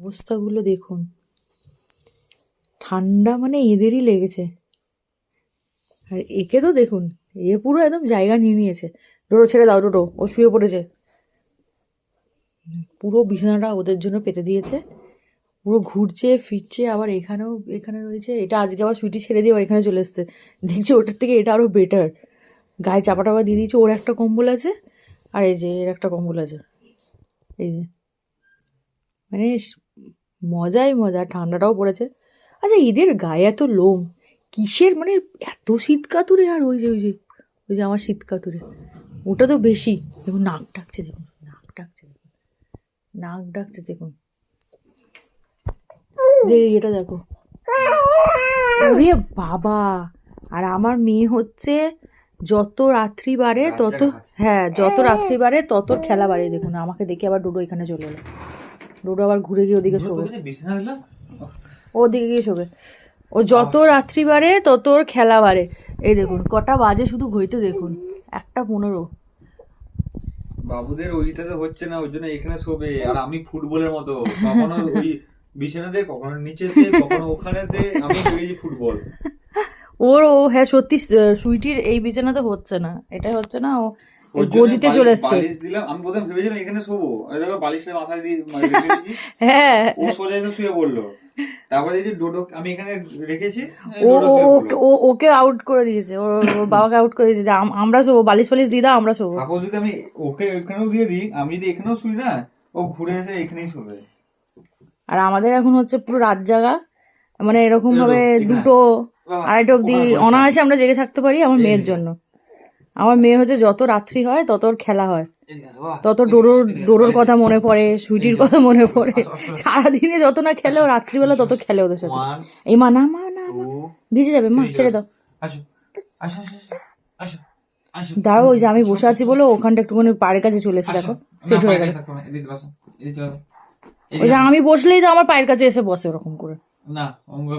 অবস্থাগুলো দেখুন, ঠান্ডা মানে এদেরই লেগেছে। আর একে তো দেখুন, এ পুরো একদম জায়গা নিয়ে নিয়েছে। ডোডো ছেড়ে দাও, ডোডো ও শুয়ে পড়েছে। পুরো বিছানাটা ওদের জন্য পেতে দিয়েছে, পুরো ঘুরছে ফিরছে। আবার এখানে রয়েছে, এটা আজকে আবার সুইটি ছেড়ে দিয়ে আবার এখানে চলে এসছে। দেখছি ওটার থেকে এটা আরও বেটার, গায়ে চাপা টাপা দিয়ে দিয়েছে। ওর একটা কম্বল আছে, আর এই যে এর একটা কম্বল আছে। এই যে মানে মজাই মজা, ঠান্ডাটাও পড়েছে। আচ্ছা এদের গায়ে এত লোম কিসের, মানে এত শীত কাতুরে? আর ওই যে আমার শীত কাতুরে, ওটা তো বেশি। দেখুন নাক ডাকছে, দেখুন নাক ডাকছে দেখুন। এটা দেখো, ওরে বাবা। আর আমার মেয়ে হচ্ছে যত রাত্রি বাড়ে তত, হ্যাঁ যত রাত্রি বাড়ে তত খেলা বাড়ে। দেখুন আমাকে দেখে আবার ডোডো এখানে চলে এলো। ডোডো আবার ঘুরে গিয়ে ওদিকে শোবে, ওদিকে গিয়ে শোবে। ও যত রাত্রি বাড়ে তত ওর খেলা বাড়ে। এই দেখুন কটা বাজে শুধু ঘড়িতে দেখুন, 1:15। বাবুদের ওইটাতে হচ্ছে না, ওই জন্য এখানে শোবে। আর আমি ফুটবলের মতো কখনো ওই বিছানাতে, কখনো নিচেতে, কখনো ওখানেতে, আমি খেলেছি ফুটবল। ও হ্যাঁ সত্যি, সুইটির এই বিছানাতে হচ্ছে না, এটা হচ্ছে না, ও গদিতে চলে এসছে। বালিশ দিলাম, আমি প্রথমে ভেবেছিলাম এখানে শোবো, বালিশটা মাথায় দিয়ে হ্যাঁ ও সোজা এসে শুয়ে পড়লো। তারপরে দেখি ডোডো আমি এখানে রেখেছি, ওকে আউট করে দিয়েছে, ওর বাবাকে আউট করে দিয়েছে। আমরা শোবো, বালিশ ফালিশ দিয়ে দাও, আমরা শোবো। সাপোজ যদি আমি ওকে এখানেও দিয়ে দিই, আমি যদি এখানেও শুই না, ও ঘুরে এসে এখানেই শোবে। আর আমাদের এখন হচ্ছে পুরো রাত জাগা, মানে এরকম ভাবে 2টো 2:30 অব্দি অনায়াসে আমরা জেগে থাকতে পারি আমার মেয়ের জন্য। আমার মেয়ের হচ্ছে যত রাত্রি হয় তত ওর খেলা হয়, তত ডোরোর কথা মনে পড়ে, সুইটির কথা মনে পড়ে। সারাদিনে যত না খেলে, ও রাত্রিবেলা তত খেলে ওদের সাথে। এই মা না ভিজে যাবে, মা ছেড়ে দাও। দাঁড়াও, ওই যে আমি বসে আছি বলে ওখানটা একটুখানি পায়ের কাছে চলে এসে দেখো সেট হয়ে গেছে। ওই যে আমি বসলেই তো আমার পায়ের কাছে এসে বসে ওরকম করে। না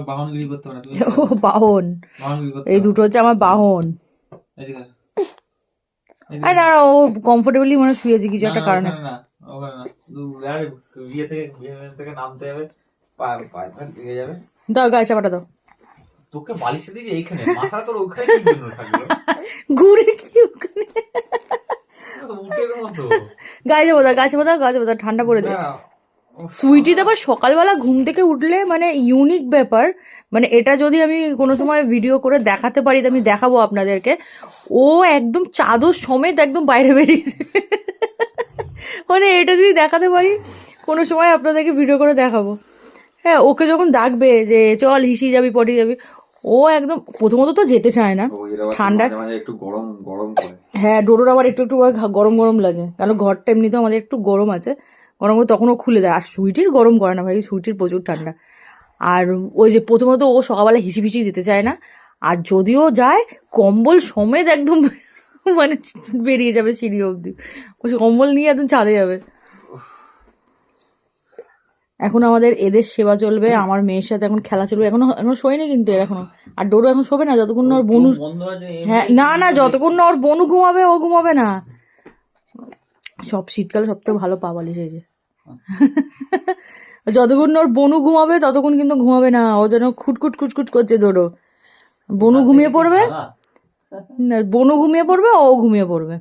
বাহনগিরি করতে হবে না। ও বাহন, এই দুটো হচ্ছে আমার বাহন। আর না ও কমফোর্টেবলি মনে শুয়েছে কিছু একটা কারণে। দাও গায়ে চাপাটা দাও। তোকে বালিশে দিয়ে এইখানে মাথা তোর ওখানে কি জন্য থাকলো? ঘুরে কি ওখানে উটের মতো গায়ে যাবো, গায়ে যাবো, ঠান্ডা পড়ে যায়। সুইটিতে আবার সকালবেলা ঘুম থেকে উঠলে মানে ইউনিক ব্যাপার, মানে এটা যদি আমি কোনো সময় ভিডিও করে দেখাতে পারি তো আমি দেখাবো আপনাদেরকে। ও একদম চাদর সমেত একদম বাইরে বেরিয়েছে, মানে এটা যদি দেখাতে পারি কোনো সময় আপনাদেরকে ভিডিও করে দেখাবো। হ্যাঁ ওকে যখন ডাকবে যে চল হিসি যাবি পটি যাবি, ও একদম প্রথমত তো যেতে চায় না, ঠান্ডা একটু গরম গরম। হ্যাঁ ডোডোর আবার একটু গরম গরম লাগে, কারণ ঘরটা এমনিতেও আমাদের একটু গরম আছে, গরম করে তখন ও খুলে দেয়। আর সুইটির গরম করে না ভাই, সুইটির প্রচুর ঠান্ডা। আর ওই যে প্রথমত ও সকালবেলা হিসি ফিসি যেতে চায় না, আর যদিও যায় কম্বল সমেত একদম মানে বেরিয়ে যাবে সিঁড়ি অবধি, ওই কম্বল নিয়ে একদম ছাদে যাবে। এখন আমাদের এদের সেবা চলবে, আমার মেয়ের সাথে এখন খেলা চলবে। এখনো শোয়নি কিন্তু এর এখনো। আর ডোরো এখন শোবে না যতক্ষণ না ওর বনু, হ্যাঁ না যতক্ষণ না ওর বনু ঘুমাবে ও ঘুমাবে না। সব শীতকালে সব থেকে ভালো পা বালিশ এই যে, যতক্ষণ না ওর বনু ঘুমাবে ততক্ষণ কিন্তু ঘুমাবে না, ও যেন খুটখুট করছে ডোরো। বনু ঘুমিয়ে পড়বে, বনু ঘুমিয়ে পড়বে, ও ঘুমিয়ে পড়বে।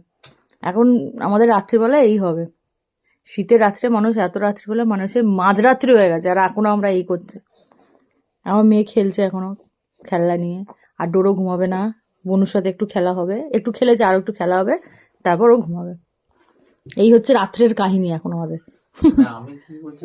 এখন আমাদের রাত্রিবেলা এই হবে, শীতের রাত্রে মানুষ এত রাত্রিবেলা মানুষের মাঝরাত্রি হয়ে গেছে, আর এখনো আমরা এই করছি। আমার মেয়ে খেলছে এখনো খেলনা নিয়ে, আর ডোরো ঘুমাবে না, বনুর সাথে একটু খেলা হবে, একটু খেলেছে আর একটু খেলা হবে, তারপর ও ঘুমাবে। এই হচ্ছে রাত্রের কাহিনী এখন আমাদের। আমি কি বলছি